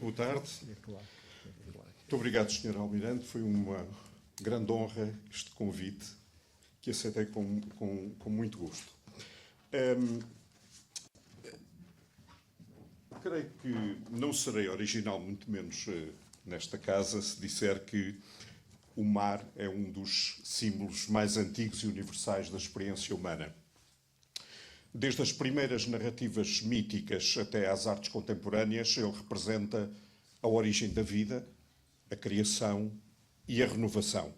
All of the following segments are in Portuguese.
boa tarde. Muito obrigado, Sr. Almirante. Foi uma grande honra este convite, que aceitei com muito gosto. Creio que não serei original, muito menos nesta casa, se disser que o mar é um dos símbolos mais antigos e universais da experiência humana. Desde as primeiras narrativas míticas até às artes contemporâneas, ele representa a origem da vida, a criação e a renovação.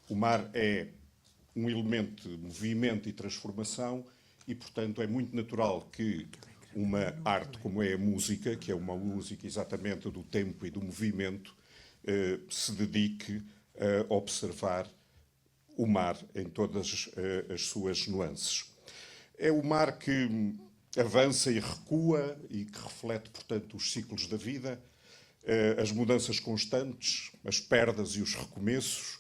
O mar é um elemento de movimento e transformação e, portanto, é muito natural que uma arte como é a música, que é uma música exatamente do tempo e do movimento, se dedique a observar o mar em todas as suas nuances. É o mar que avança e recua e que reflete, portanto, os ciclos da vida, as mudanças constantes, as perdas e os recomeços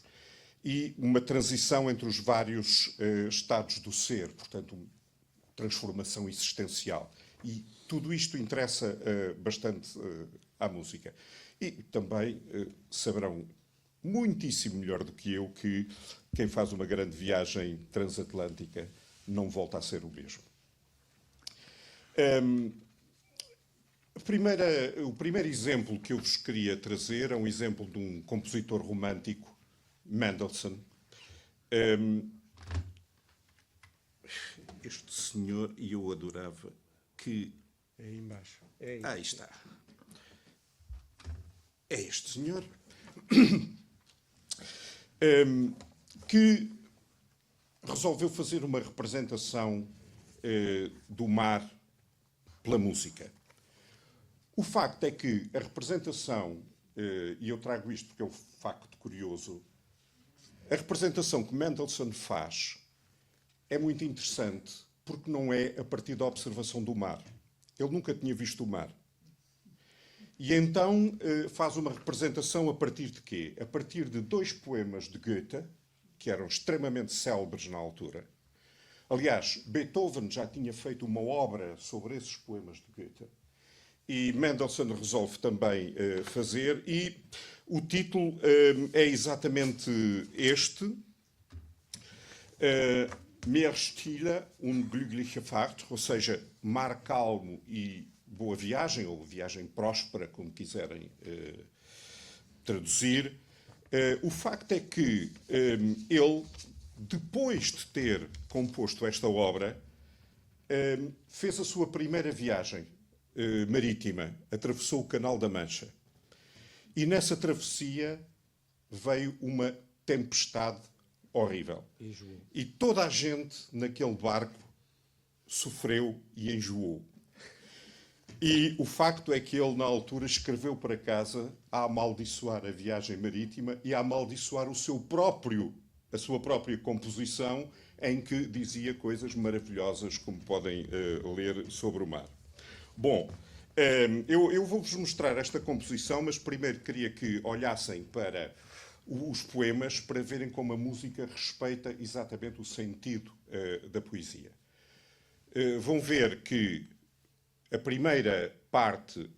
e uma transição entre os vários estados do ser, portanto, transformação existencial. E tudo isto interessa bastante à música. E também saberão muitíssimo melhor do que eu que quem faz uma grande viagem transatlântica não volta a ser o mesmo. O primeiro exemplo que eu vos queria trazer é um exemplo de um compositor romântico, Mendelssohn. Este senhor, e eu adorava que... É aí embaixo. É aí. Aí está. É este senhor que resolveu fazer uma representação do mar pela música. O facto é que a representação, e eu trago isto porque é um facto curioso, a representação que Mendelssohn faz é muito interessante porque não é a partir da observação do mar. Ele nunca tinha visto o mar. E então faz uma representação a partir de quê? A partir de 2 poemas de Goethe, que eram extremamente célebres na altura. Aliás, Beethoven já tinha feito uma obra sobre esses poemas de Goethe. E Mendelssohn resolve também fazer. E o título é exatamente este. Meer Stille und glückliche Fahrt, ou seja, mar calmo e boa viagem, ou viagem próspera, como quiserem traduzir. O facto é que ele, depois de ter composto esta obra, fez a sua primeira viagem marítima, atravessou o Canal da Mancha. E nessa travessia veio uma tempestade horrível. E toda a gente naquele barco sofreu e enjoou. E o facto é que ele, na altura, escreveu para casa a amaldiçoar a viagem marítima e a amaldiçoar a sua própria composição, em que dizia coisas maravilhosas, como podem ler sobre o mar. Bom, eu vou-vos mostrar esta composição, mas primeiro queria que olhassem para os poemas para verem como a música respeita exatamente o sentido da poesia. Vão ver que a primeira parte,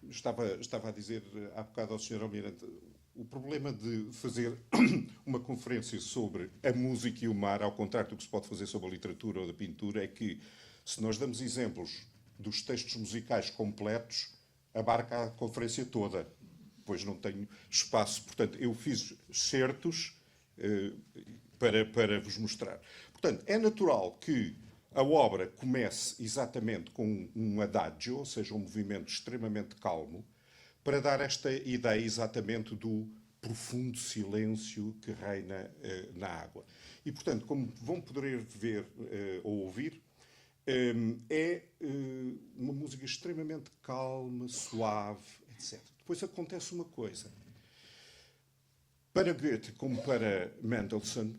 estava a dizer há bocado ao Sr. Almirante, o problema de fazer uma conferência sobre a música e o mar, ao contrário do que se pode fazer sobre a literatura ou a pintura, é que se nós damos exemplos dos textos musicais completos, abarca a conferência toda, pois não tenho espaço. Portanto, eu fiz certos para vos mostrar. Portanto, é natural que a obra comece exatamente com um adagio, ou seja, um movimento extremamente calmo, para dar esta ideia exatamente do profundo silêncio que reina na água. E, portanto, como vão poder ver ou ouvir, é uma música extremamente calma, suave, etc. Depois acontece uma coisa. Para Goethe, como para Mendelssohn,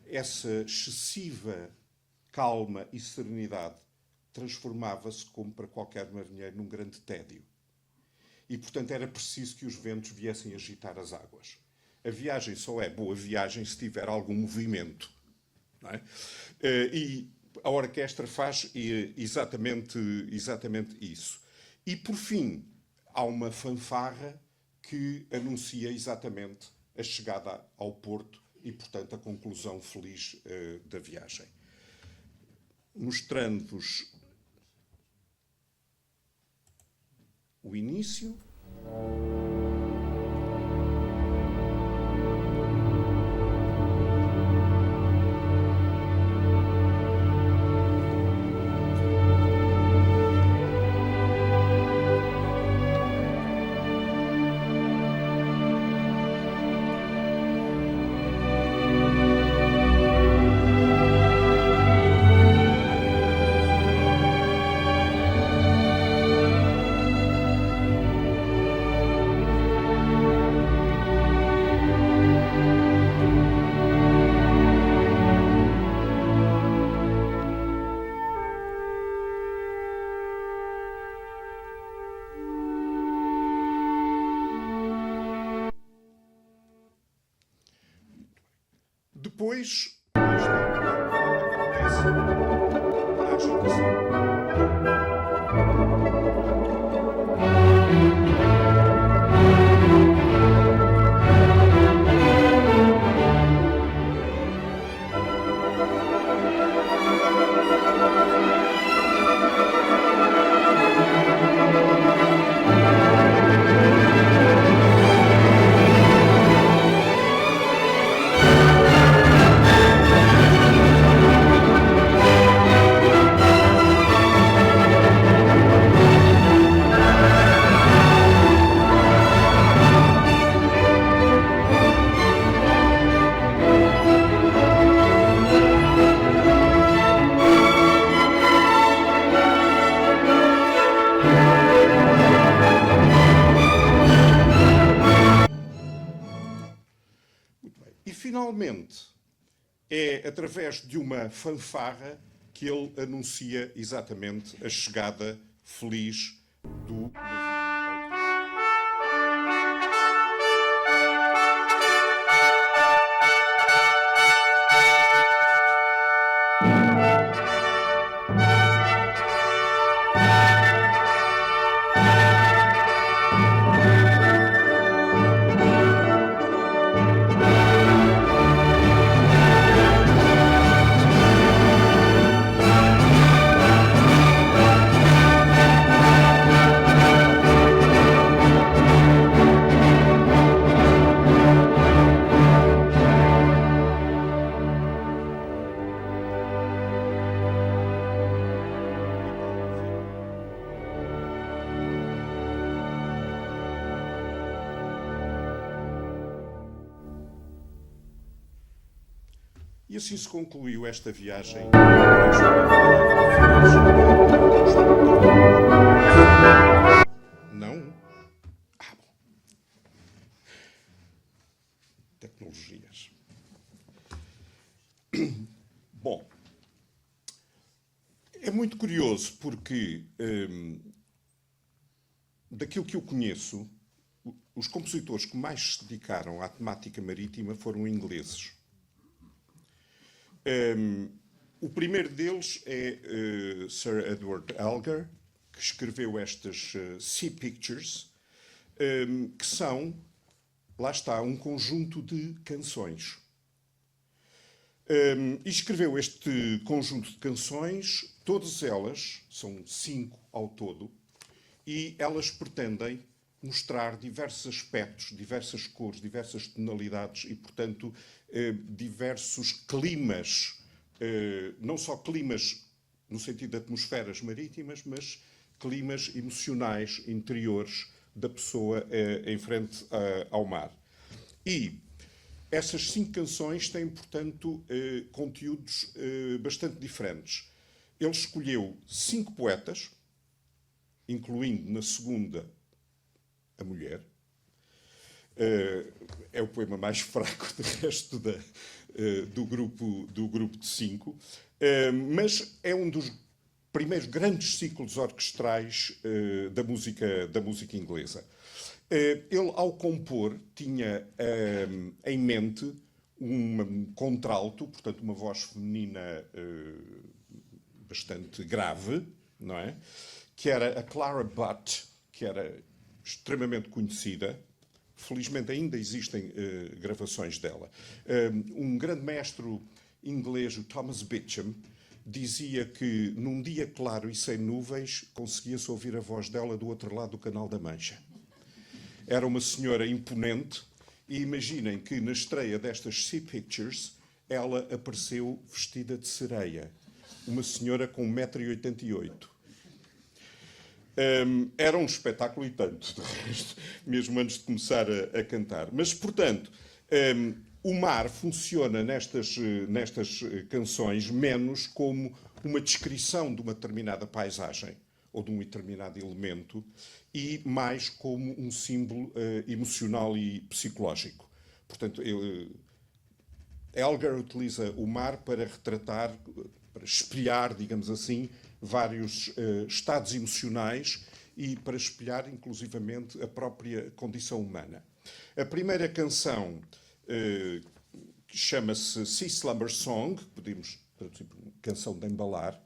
essa excessiva calma e serenidade transformava-se, como para qualquer marinheiro, num grande tédio. E, portanto, era preciso que os ventos viessem agitar as águas. A viagem só é boa viagem se tiver algum movimento. Não é? E a orquestra faz exatamente isso. E, por fim, há uma fanfarra que anuncia exatamente a chegada ao Porto e, portanto, a conclusão feliz da viagem. Mostrando-vos o início. Depois, acontece a agitação. E, finalmente, é através de uma fanfarra que ele anuncia exatamente a chegada feliz do E assim se concluiu esta viagem. Não? Ah, bom. Tecnologias. Bom, é muito curioso porque, daquilo que eu conheço, os compositores que mais se dedicaram à temática marítima foram ingleses. O primeiro deles é Sir Edward Elgar, que escreveu estas Sea Pictures, que são, lá está, um conjunto de canções. E escreveu este conjunto de canções, todas elas, são 5 ao todo, e elas pretendem mostrar diversos aspectos, diversas cores, diversas tonalidades e, portanto, diversos climas, não só climas no sentido de atmosferas marítimas, mas climas emocionais, interiores da pessoa em frente ao mar. E essas 5 canções têm, portanto, conteúdos bastante diferentes. Ele escolheu 5 poetas, incluindo na segunda a mulher. É o poema mais fraco, de resto, do grupo de 5. Mas é um dos primeiros grandes ciclos orquestrais da música inglesa. Ele, ao compor, tinha em mente um contralto, portanto, uma voz feminina bastante grave, não é? Que era a Clara Butt, que era extremamente conhecida. Felizmente ainda existem gravações dela. Um grande mestre inglês, o Thomas Beecham, dizia que num dia claro e sem nuvens conseguia-se ouvir a voz dela do outro lado do Canal da Mancha. Era uma senhora imponente e imaginem que na estreia destas Sea Pictures ela apareceu vestida de sereia. Uma senhora com 1,88 m. Era um espetáculo e tanto, de resto, mesmo antes de começar a cantar. Mas, portanto, o mar funciona nestas canções menos como uma descrição de uma determinada paisagem ou de um determinado elemento e mais como um símbolo emocional e psicológico. Portanto, Elgar utiliza o mar para retratar, para espelhar, digamos assim, vários estados emocionais e para espelhar, inclusivamente, a própria condição humana. A primeira canção chama-se Sea Slumber Song, que podemos traduzir por canção de embalar,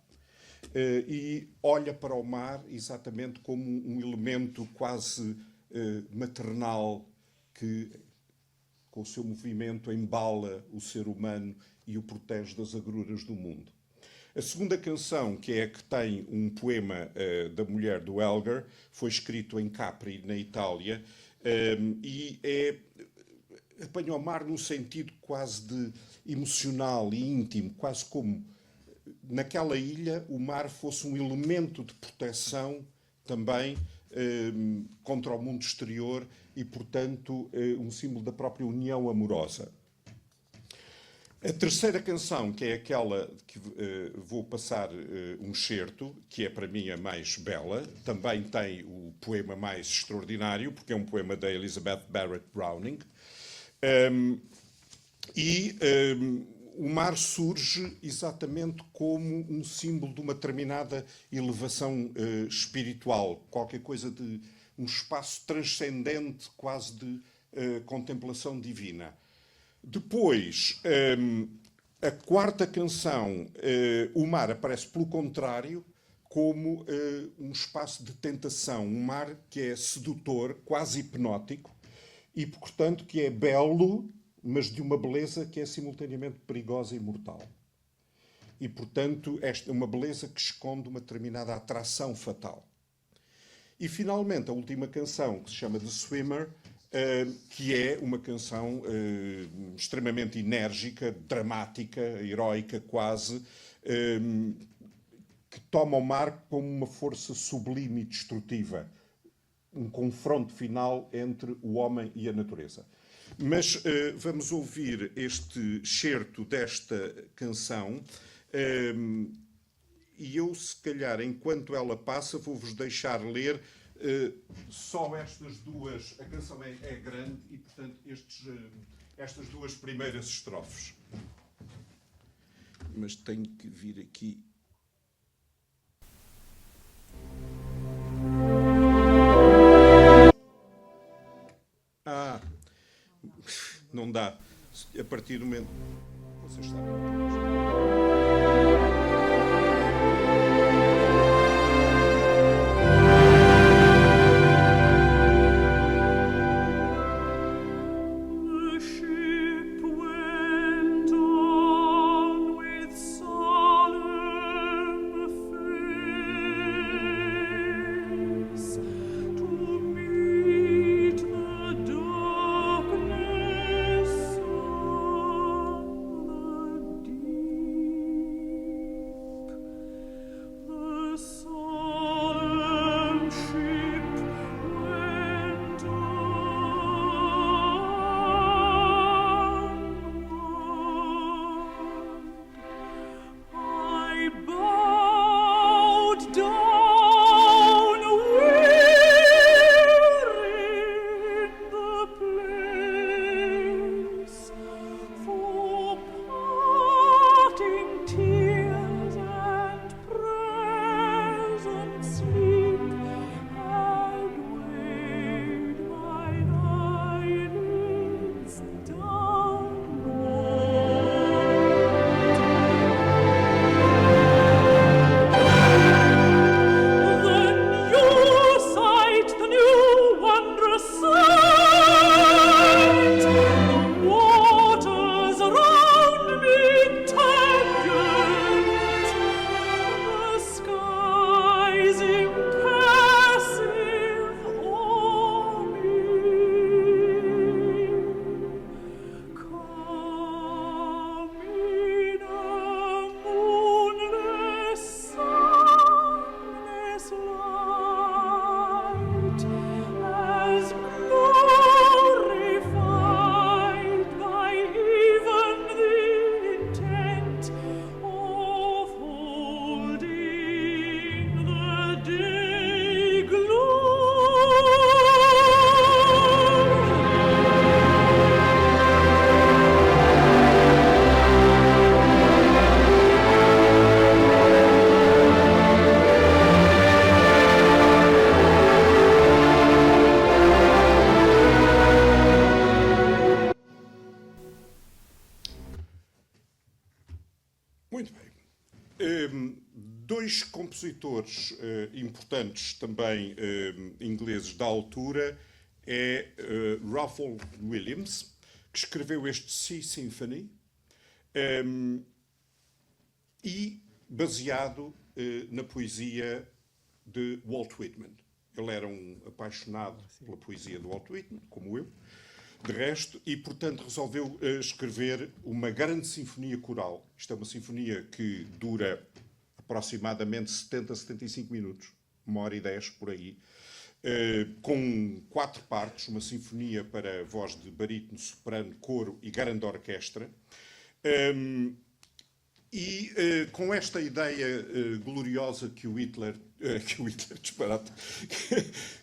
e olha para o mar exatamente como um elemento quase maternal que, com o seu movimento, embala o ser humano e o protege das agruras do mundo. A segunda canção, que é a que tem um poema da mulher do Elgar, foi escrito em Capri, na Itália, e apanha o mar num sentido quase de emocional e íntimo, quase como naquela ilha o mar fosse um elemento de proteção também contra o mundo exterior e, portanto, um símbolo da própria união amorosa. A terceira canção, que é aquela que vou passar um excerto, que é para mim a mais bela, também tem o poema mais extraordinário, porque é um poema da Elizabeth Barrett Browning. O mar surge exatamente como um símbolo de uma determinada elevação espiritual, qualquer coisa de um espaço transcendente, quase de contemplação divina. Depois, a quarta canção, o mar aparece pelo contrário, como um espaço de tentação, um mar que é sedutor, quase hipnótico, e, portanto, que é belo, mas de uma beleza que é simultaneamente perigosa e mortal. E, portanto, esta é uma beleza que esconde uma determinada atração fatal. E, finalmente, a última canção, que se chama The Swimmer, que é uma canção extremamente enérgica, dramática, heroica quase, que toma o mar como uma força sublime e destrutiva. Um confronto final entre o homem e a natureza. Mas vamos ouvir este excerto desta canção e eu, se calhar, enquanto ela passa, vou-vos deixar ler só estas duas. A canção é grande e, portanto, estas duas primeiras estrofes. Mas tenho que vir aqui. Não dá. A partir do momento... Vocês sabem. dois compositores importantes também ingleses da altura é Ralph Williams, que escreveu este Sea Symphony, e baseado na poesia de Walt Whitman. Ele era um apaixonado pela poesia de Walt Whitman, como eu, de resto, e, portanto, resolveu escrever uma grande sinfonia coral. Isto é uma sinfonia que dura aproximadamente 70, 75 minutos, 1h10 por aí, com 4 partes, uma sinfonia para voz de barítono, soprano, coro e grande orquestra. Com esta ideia gloriosa que o disparate,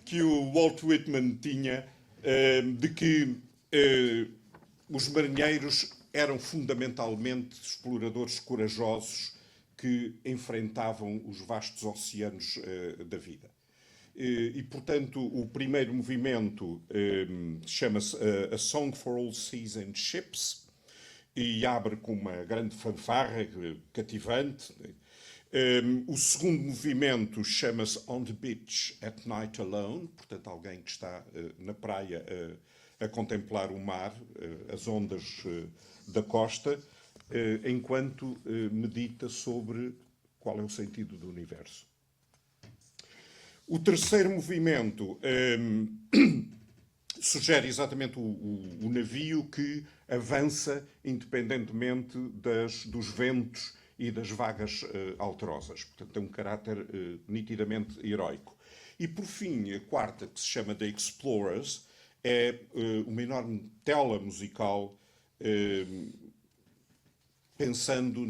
que o Walt Whitman tinha, de que os marinheiros eram fundamentalmente exploradores corajosos que enfrentavam os vastos oceanos da vida. E, portanto, o primeiro movimento chama-se A Song for All Seas and Ships e abre com uma grande fanfarra cativante. O segundo movimento chama-se On the Beach at Night Alone, portanto, alguém que está na praia a contemplar o mar, as ondas da costa, enquanto medita sobre qual é o sentido do universo. O terceiro movimento sugere exatamente o navio que avança independentemente dos ventos e das vagas alterosas. Portanto, tem um caráter nitidamente heroico. E, por fim, a quarta, que se chama The Explorers, é uma enorme tela musical pensando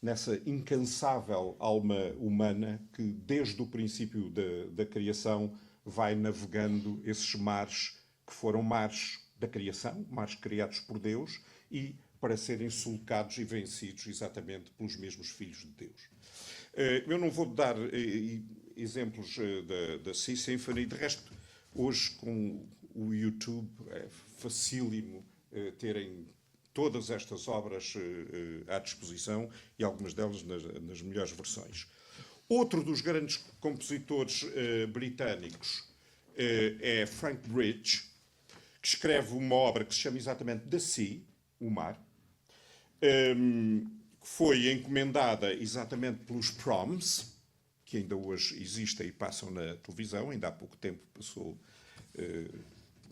nessa incansável alma humana que, desde o princípio da criação, vai navegando esses mares que foram mares da criação, mares criados por Deus, e para serem sulcados e vencidos exatamente pelos mesmos filhos de Deus. Eu não vou dar exemplos da Sea Symphony. De resto, hoje, com o YouTube, é facílimo terem todas estas obras à disposição e algumas delas nas melhores versões. Outro dos grandes compositores britânicos é Frank Bridge, que escreve uma obra que se chama exatamente The Sea, o mar, que foi encomendada exatamente pelos Proms, que ainda hoje existem e passam na televisão. Ainda há pouco tempo passou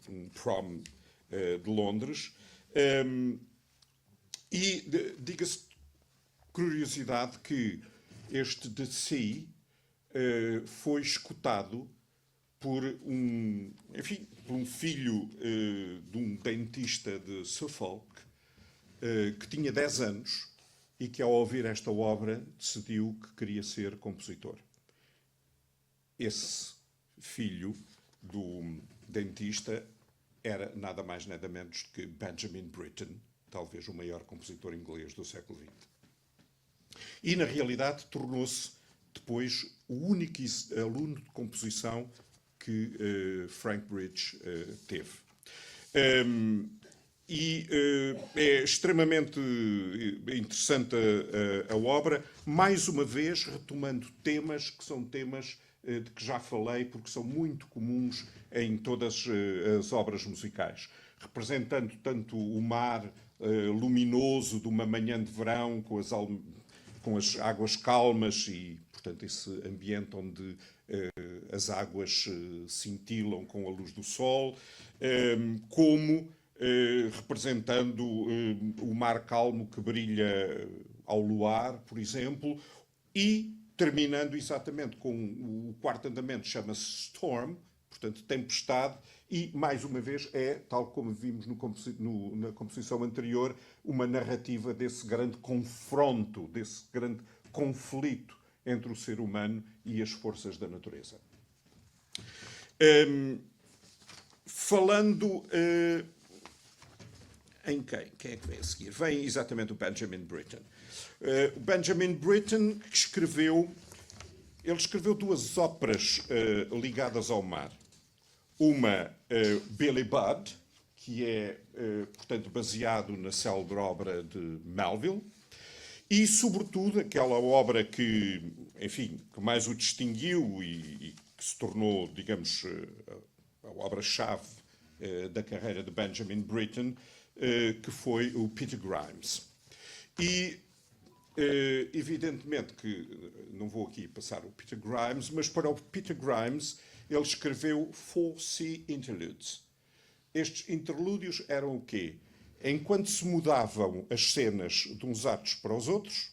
um Prom de Londres. E diga-se curiosidade que este The Sea foi escutado por um filho de um dentista de Suffolk que tinha 10 anos e que, ao ouvir esta obra, decidiu que queria ser compositor. Esse filho do dentista era nada mais nada menos que Benjamin Britten, talvez o maior compositor inglês do século XX. E, na realidade, tornou-se depois o único aluno de composição que Frank Bridge teve. É extremamente interessante a obra, mais uma vez retomando temas que são temas de que já falei, porque são muito comuns em todas as obras musicais, representando tanto o mar luminoso de uma manhã de verão, com as águas calmas e, portanto, esse ambiente onde as águas cintilam com a luz do sol, como representando o mar calmo que brilha ao luar, por exemplo, e terminando exatamente com o quarto andamento, chama-se Storm, portanto, tempestade, e, mais uma vez, é, tal como vimos na composição anterior, uma narrativa desse grande confronto, desse grande conflito entre o ser humano e as forças da natureza. Falando em quem? Quem é que vem a seguir? Vem exatamente o Benjamin Britten. O Benjamin Britten escreveu 2 óperas ligadas ao mar. Uma, Billy Budd, que é, portanto, baseado na célebre obra de Melville, E, sobretudo, aquela obra que, enfim, que mais o distinguiu e que se tornou, digamos, a obra-chave da carreira de Benjamin Britten, que foi o Peter Grimes. E, evidentemente, que não vou aqui passar o Peter Grimes, mas para o Peter Grimes ele escreveu 4C Interludes. Estes interlúdios eram o quê? Enquanto se mudavam as cenas de uns atos para os outros,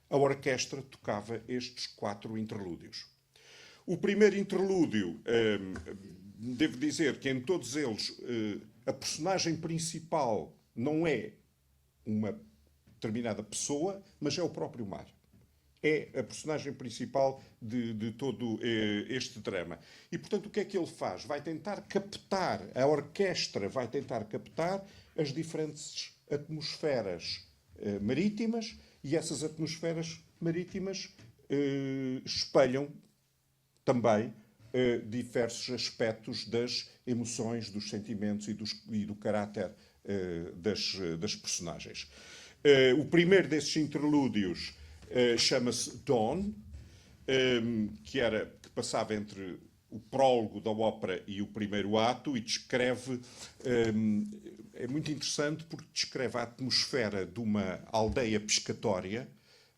a orquestra tocava estes 4 interlúdios. O primeiro interlúdio, devo dizer que em todos eles a personagem principal não é uma determinada pessoa, mas é o próprio mar. É a personagem principal de todo este drama. E, portanto, o que é que ele faz? Vai tentar captar, a orquestra vai tentar captar as diferentes atmosferas marítimas, e essas atmosferas marítimas espelham também diversos aspectos das emoções, dos sentimentos e do caráter das personagens. O primeiro desses interlúdios chama-se Dawn, que passava entre o prólogo da ópera e o primeiro ato, e descreve... é muito interessante porque descreve a atmosfera de uma aldeia pescatória,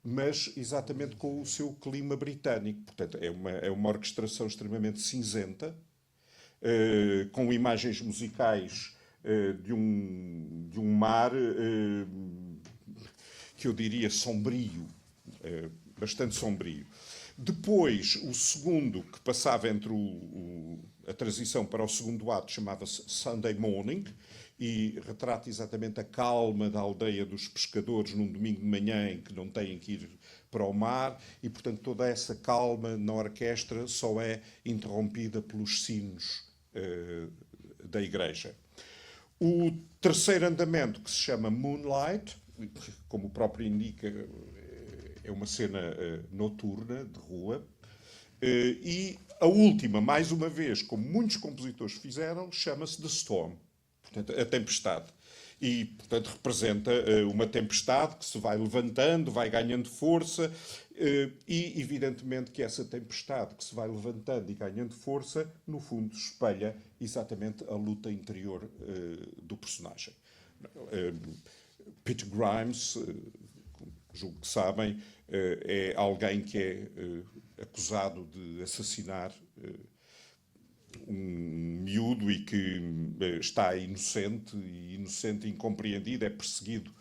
mas exatamente com o seu clima britânico. Portanto, é uma orquestração extremamente cinzenta, com imagens musicais de um mar que eu diria sombrio, bastante sombrio. Depois, o segundo, que passava entre a transição para o segundo ato, chamava-se Sunday Morning, e retrata exatamente a calma da aldeia dos pescadores num domingo de manhã em que não têm que ir para o mar, e, portanto, toda essa calma na orquestra só é interrompida pelos sinos da igreja. O terceiro andamento, que se chama Moonlight, como o próprio indica, é uma cena noturna, de rua. E a última, mais uma vez, como muitos compositores fizeram, chama-se The Storm, portanto, a tempestade. E, portanto, representa uma tempestade que se vai levantando, vai ganhando força, e, evidentemente, que essa tempestade que se vai levantando e ganhando força, no fundo, espelha exatamente a luta interior do personagem. Peter Grimes, julgo que sabem, é alguém que é acusado de assassinar um miúdo e que está inocente e incompreendido, é perseguido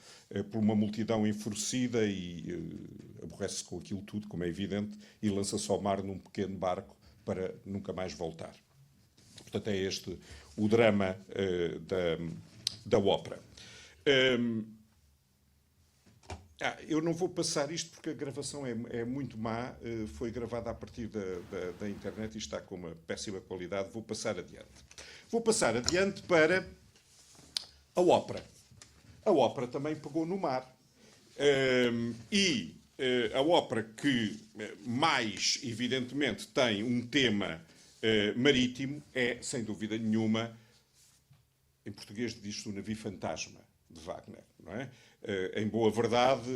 por uma multidão enfurecida e aborrece-se com aquilo tudo, como é evidente, e lança-se ao mar num pequeno barco para nunca mais voltar. Portanto, é este o drama da ópera. Eu não vou passar isto porque a gravação é muito má, foi gravada a partir da internet e está com uma péssima qualidade. Vou passar adiante. Vou passar adiante para a ópera. A ópera também pegou no mar. E a ópera que mais, evidentemente, tem um tema marítimo é, sem dúvida nenhuma, em português diz-se o Navio Fantasma, de Wagner, não é? Em boa verdade,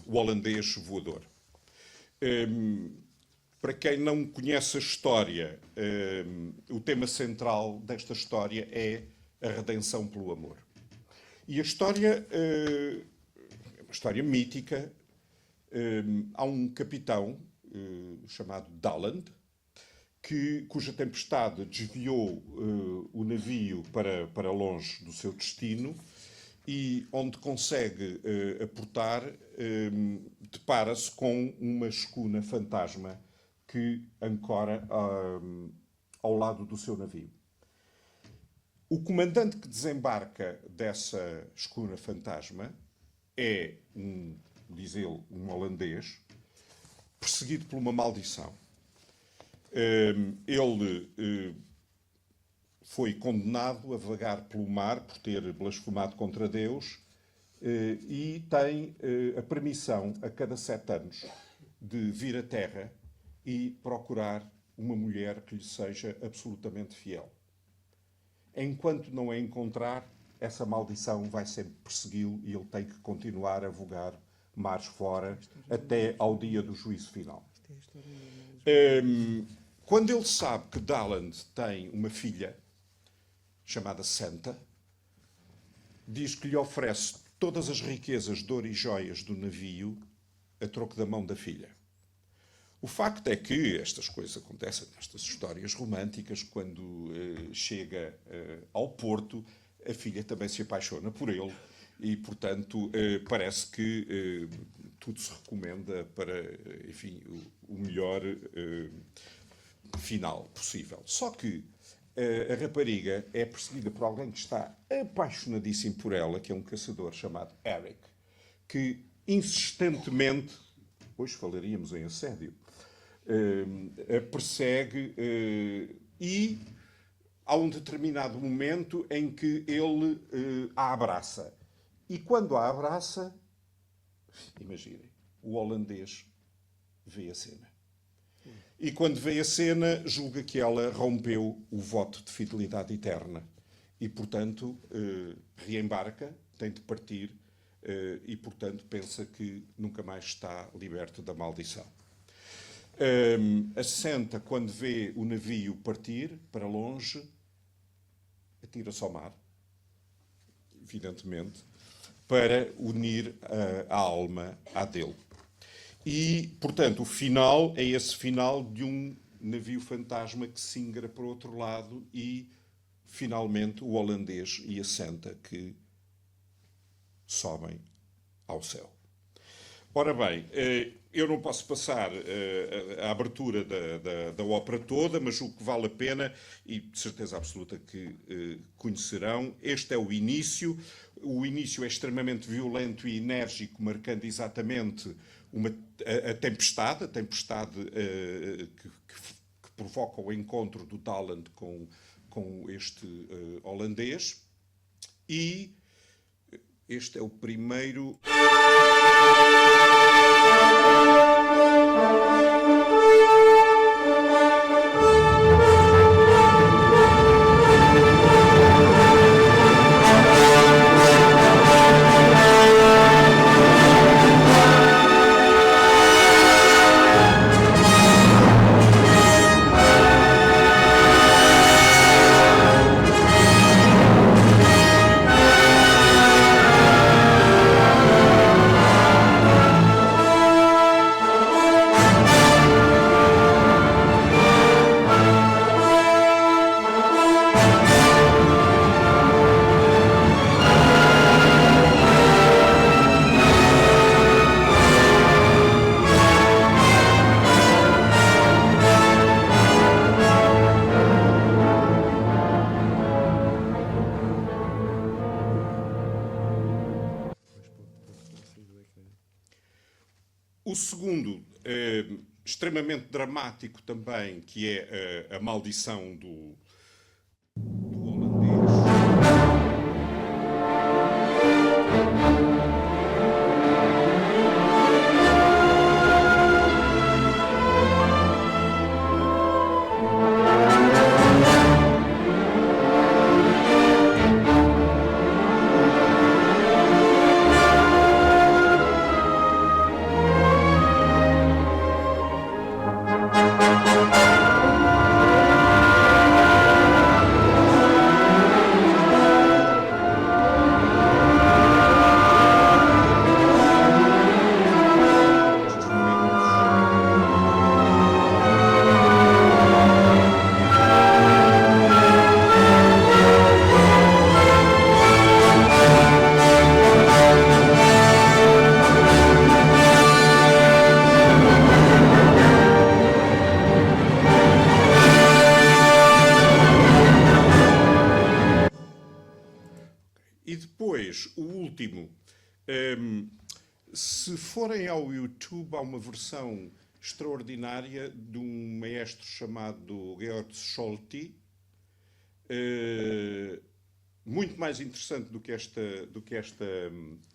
o holandês voador. Para quem não conhece a história, o tema central desta história é a redenção pelo amor. E a história é uma história mítica. Há um capitão chamado Dalland, cuja tempestade desviou o navio para longe do seu destino, e onde consegue aportar, depara-se com uma escuna fantasma que ancora ao lado do seu navio. O comandante que desembarca dessa escuna fantasma é, diz ele, um holandês, perseguido por uma maldição. Ele foi condenado a vagar pelo mar por ter blasfemado contra Deus e tem a permissão, a cada 7 anos, de vir à Terra e procurar uma mulher que lhe seja absolutamente fiel. Enquanto não a encontrar, essa maldição vai sempre persegui-lo e ele tem que continuar a vogar mares fora, até ao dia do juízo final. Quando ele sabe que Dalland tem uma filha chamada Santa, diz que lhe oferece todas as riquezas de ouro e joias do navio a troco da mão da filha. O facto é que estas coisas acontecem nestas histórias românticas. Quando chega ao porto, a filha também se apaixona por ele e, portanto, parece que tudo se recomenda para, enfim, o melhor final possível. Só que a rapariga é perseguida por alguém que está apaixonadíssimo por ela, que é um caçador chamado Eric, que insistentemente, hoje falaríamos em assédio, a persegue e há um determinado momento em que ele a abraça. E quando a abraça, imaginem, o holandês vê a cena. E quando vê a cena, julga que ela rompeu o voto de fidelidade eterna. E, portanto, reembarca, tem de partir e, portanto, pensa que nunca mais está liberto da maldição. A Santa, quando vê o navio partir para longe, atira-se ao mar, evidentemente, para unir a alma à dele. E, portanto, o final é esse final de um navio fantasma que singra para o outro lado e, finalmente, o holandês e a Santa que sobem ao céu. Ora bem, eu não posso passar a abertura da ópera toda, mas o que vale a pena, e de certeza absoluta que conhecerão, este é o início. O início é extremamente violento e enérgico, marcando exatamente a tempestade que provoca o encontro do Dalland com este holandês. E este é o primeiro... O segundo, extremamente dramático também, que é a maldição do holandês. E depois, o último, se forem ao YouTube, há uma versão extraordinária de um maestro chamado Georg Scholti, muito mais interessante do que esta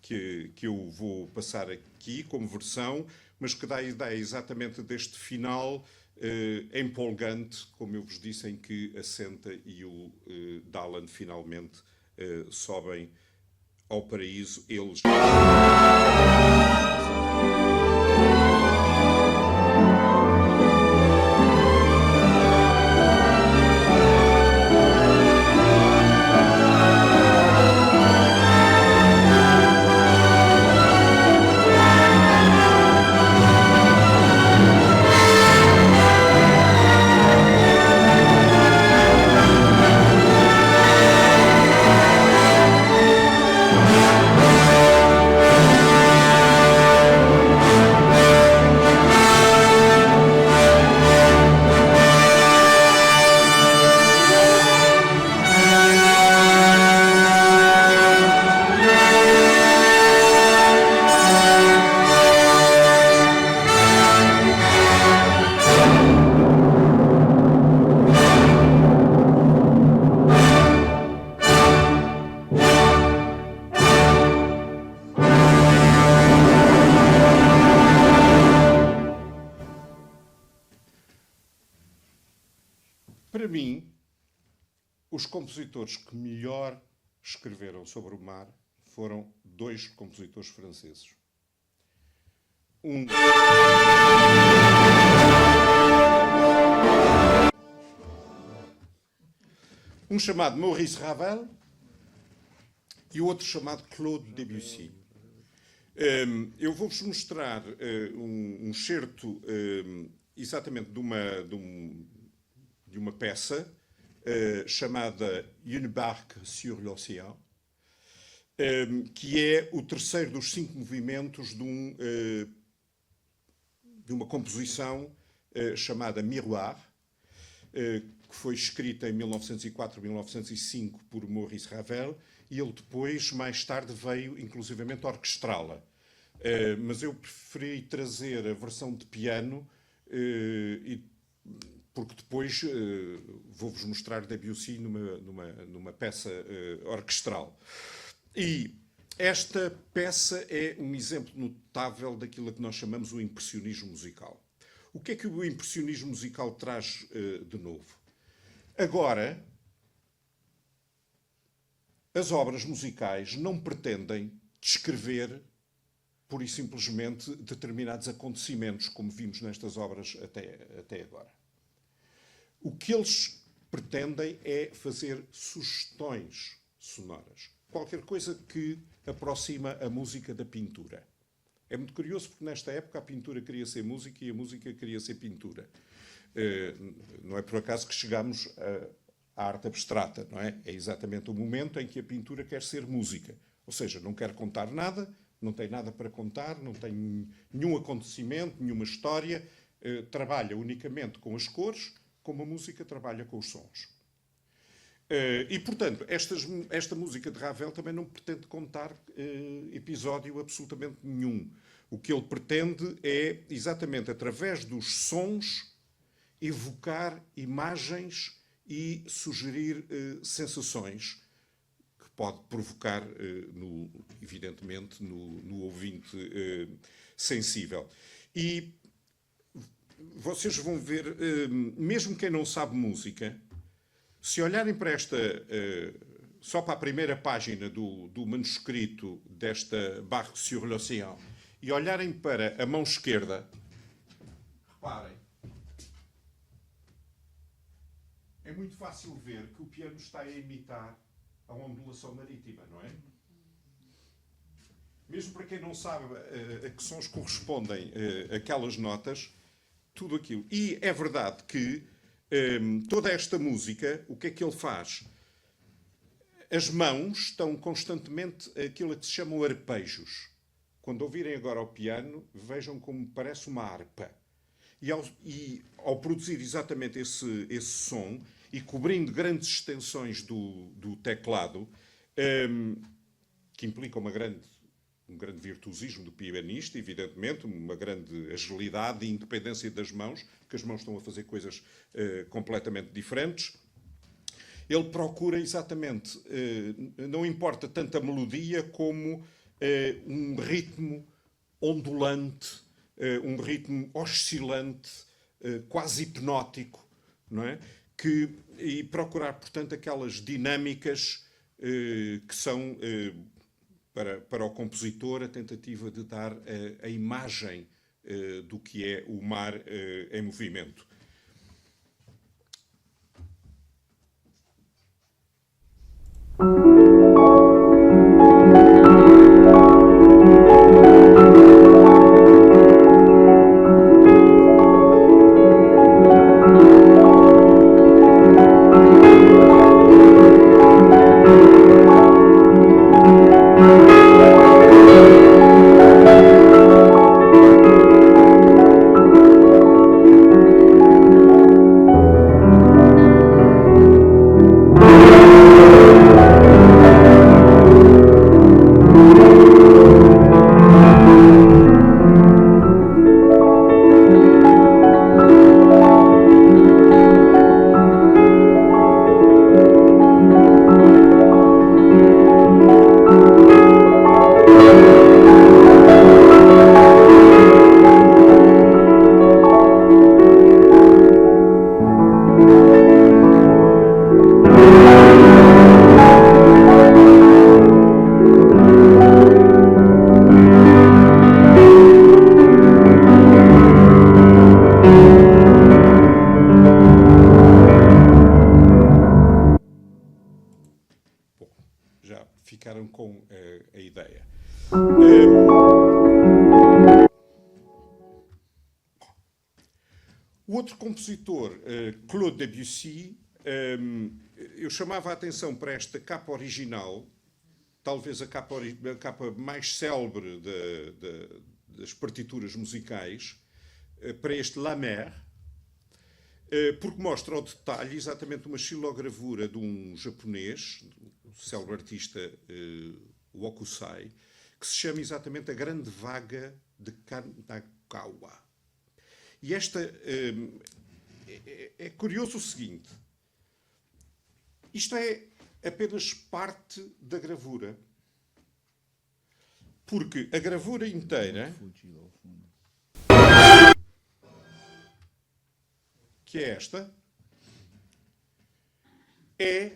que eu vou passar aqui como versão, mas que dá a ideia exatamente deste final empolgante, como eu vos disse, em que a Senta e o Dalland finalmente sobem ao paraíso, eles... Para mim, os compositores que melhor escreveram sobre o mar foram dois compositores franceses. Um chamado Maurice Ravel e o outro chamado Claude Debussy. Eu vou-vos mostrar um excerto exatamente de uma peça chamada Une barque sur l'océan, que é o terceiro dos 5 movimentos de uma composição chamada Miroir, que foi escrita em 1904-1905 por Maurice Ravel, e ele depois, mais tarde, veio inclusivamente orquestrá-la. Mas eu preferi trazer a versão de piano, porque depois vou-vos mostrar Debussy numa peça orquestral. E esta peça é um exemplo notável daquilo que nós chamamos o impressionismo musical. O que é que o impressionismo musical traz de novo? Agora, as obras musicais não pretendem descrever pura e simplesmente determinados acontecimentos, como vimos nestas obras até agora. O que eles pretendem é fazer sugestões sonoras. Qualquer coisa que aproxima a música da pintura. É muito curioso porque nesta época a pintura queria ser música e a música queria ser pintura. Não é por acaso que chegamos à arte abstrata, não é? É exatamente o momento em que a pintura quer ser música. Ou seja, não quer contar nada, não tem nada para contar, não tem nenhum acontecimento, nenhuma história, trabalha unicamente com as cores, como a música trabalha com os sons. E, portanto, esta música de Ravel também não pretende contar episódio absolutamente nenhum. O que ele pretende é, exatamente através dos sons, evocar imagens e sugerir sensações que pode provocar, evidentemente, no ouvinte sensível. E vocês vão ver, mesmo quem não sabe música, se olharem para só para a primeira página do manuscrito desta Barque sur l'Océan e olharem para a mão esquerda, reparem, é muito fácil ver que o piano está a imitar a ondulação marítima, não é? Mesmo para quem não sabe a que sons correspondem aquelas notas, tudo aquilo. E é verdade que toda esta música, o que é que ele faz? As mãos estão constantemente aquilo que se chamam arpejos. Quando ouvirem agora o piano, vejam como parece uma harpa. E ao produzir exatamente esse som e cobrindo grandes extensões do teclado, que implica um grande virtuosismo do pianista, evidentemente, uma grande agilidade e independência das mãos, porque as mãos estão a fazer coisas completamente diferentes. Ele procura exatamente, não importa tanto a melodia como um ritmo ondulante, um ritmo oscilante, quase hipnótico, não é? E procurar, portanto, aquelas dinâmicas que são para o compositor a tentativa de dar a imagem do que é o mar em movimento. Já ficaram com a ideia. O outro compositor, Claude Debussy, eu chamava a atenção para esta capa original, talvez a capa mais célebre das partituras musicais, para este La Mer, porque mostra ao detalhe exatamente uma xilogravura de um japonês, o célebre artista Hokusai, que se chama exatamente A Grande Vaga de Kanagawa. E esta é curioso o seguinte: isto é apenas parte da gravura, porque a gravura inteira, que é esta, é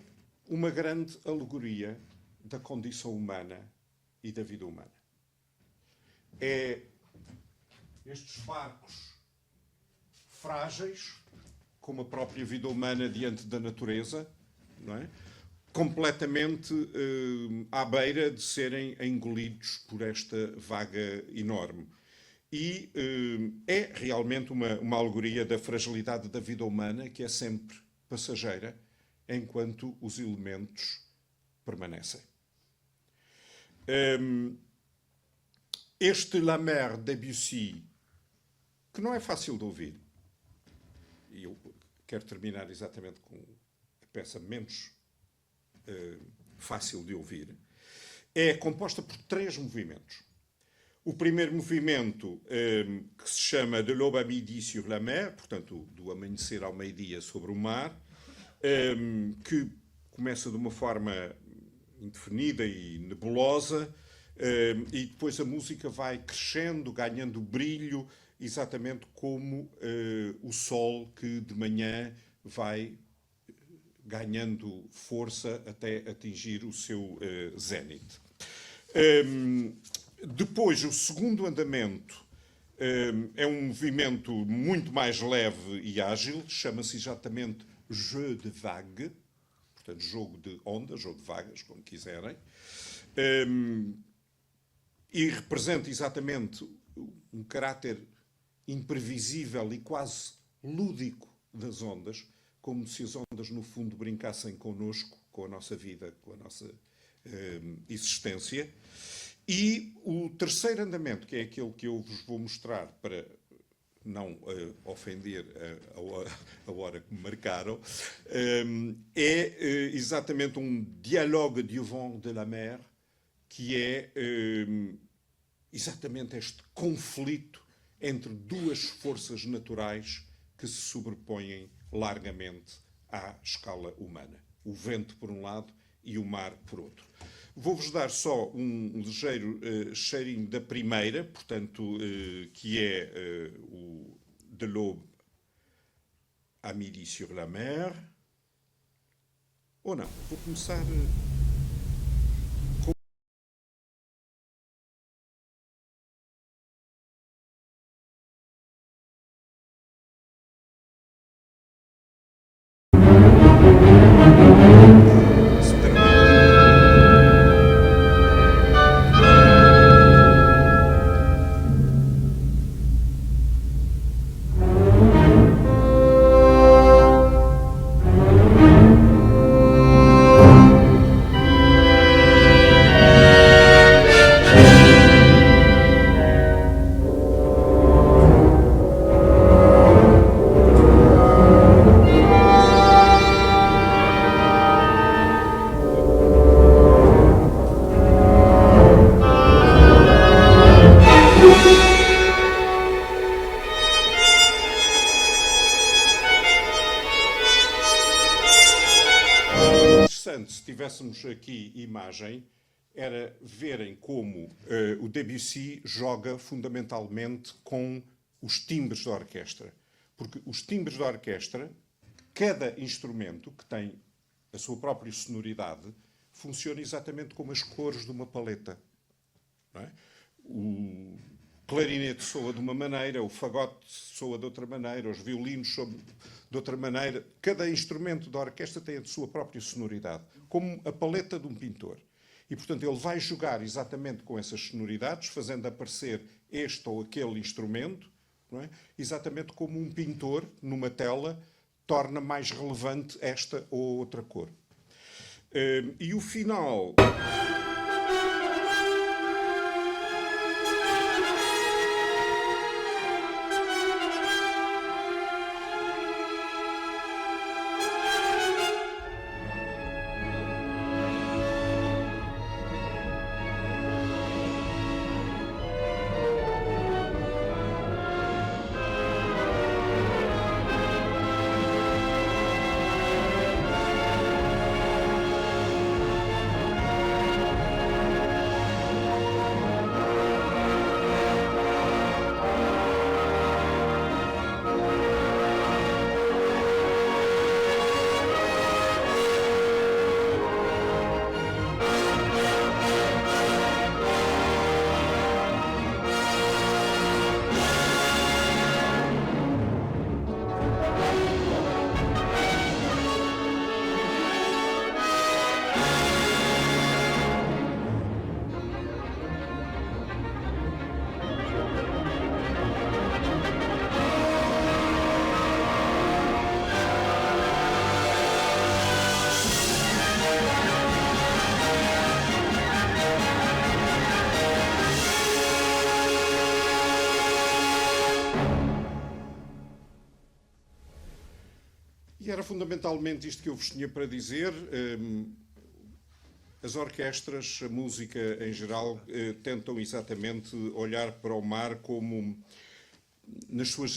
uma grande alegoria da condição humana e da vida humana. É estes barcos frágeis, como a própria vida humana diante da natureza, não é? Completamente à beira de serem engolidos por esta vaga enorme. E é realmente uma alegoria da fragilidade da vida humana, que é sempre passageira, enquanto os elementos permanecem. Este La Mer de Debussy, que não é fácil de ouvir, e eu quero terminar exatamente com a peça menos fácil de ouvir, é composta por 3 movimentos. O primeiro movimento, que se chama De l'aube à midi sur la mer, portanto, do amanhecer ao meio-dia sobre o mar, que começa de uma forma indefinida e nebulosa, e depois a música vai crescendo, ganhando brilho, exatamente como o sol que de manhã vai ganhando força até atingir o seu zénite. Depois, o segundo andamento é um movimento muito mais leve e ágil, chama-se exatamente jeu de vague, portanto, jogo de ondas, ou de vagas, como quiserem, e representa exatamente um caráter imprevisível e quase lúdico das ondas, como se as ondas, no fundo, brincassem connosco, com a nossa vida, com a nossa existência. E o terceiro andamento, que é aquele que eu vos vou mostrar para não ofender a hora que me marcaram, é exatamente um dialogue du vent de la mer, que é exatamente este conflito entre duas forças naturais que se sobrepõem largamente à escala humana. O vento por um lado e o mar por outro. Vou-vos dar só um ligeiro cheirinho da primeira, portanto, que é o De l'aube à midi sur la mer. Ou não, vou começar... Se tivéssemos aqui imagem, era verem como o Debussy joga fundamentalmente com os timbres da orquestra. Porque os timbres da orquestra, cada instrumento que tem a sua própria sonoridade, funciona exatamente como as cores de uma paleta. Não é? O clarinete soa de uma maneira, o fagote soa de outra maneira, os violinos soam de outra maneira. Cada instrumento da orquestra tem a sua própria sonoridade, como a paleta de um pintor. E, portanto, ele vai jogar exatamente com essas sonoridades, fazendo aparecer este ou aquele instrumento, não é? Exatamente como um pintor, numa tela, torna mais relevante esta ou outra cor. E o final... E era fundamentalmente isto que eu vos tinha para dizer. As orquestras, a música em geral, tentam exatamente olhar para o mar como nas suas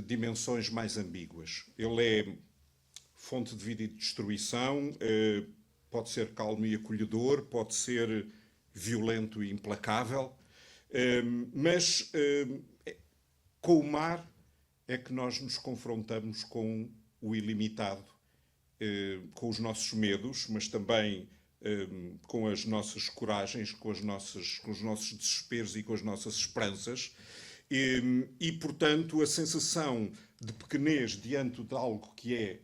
dimensões mais ambíguas. Ele é fonte de vida e de destruição, pode ser calmo e acolhedor, pode ser violento e implacável, mas com o mar é que nós nos confrontamos com o ilimitado, com os nossos medos, mas também com as nossas coragens, com os nossos desesperos e com as nossas esperanças. E, portanto, a sensação de pequenez diante de algo que é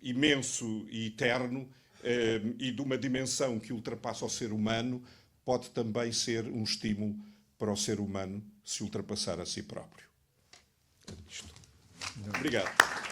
imenso e eterno e de uma dimensão que ultrapassa o ser humano pode também ser um estímulo para o ser humano se ultrapassar a si próprio. Isto. Obrigado.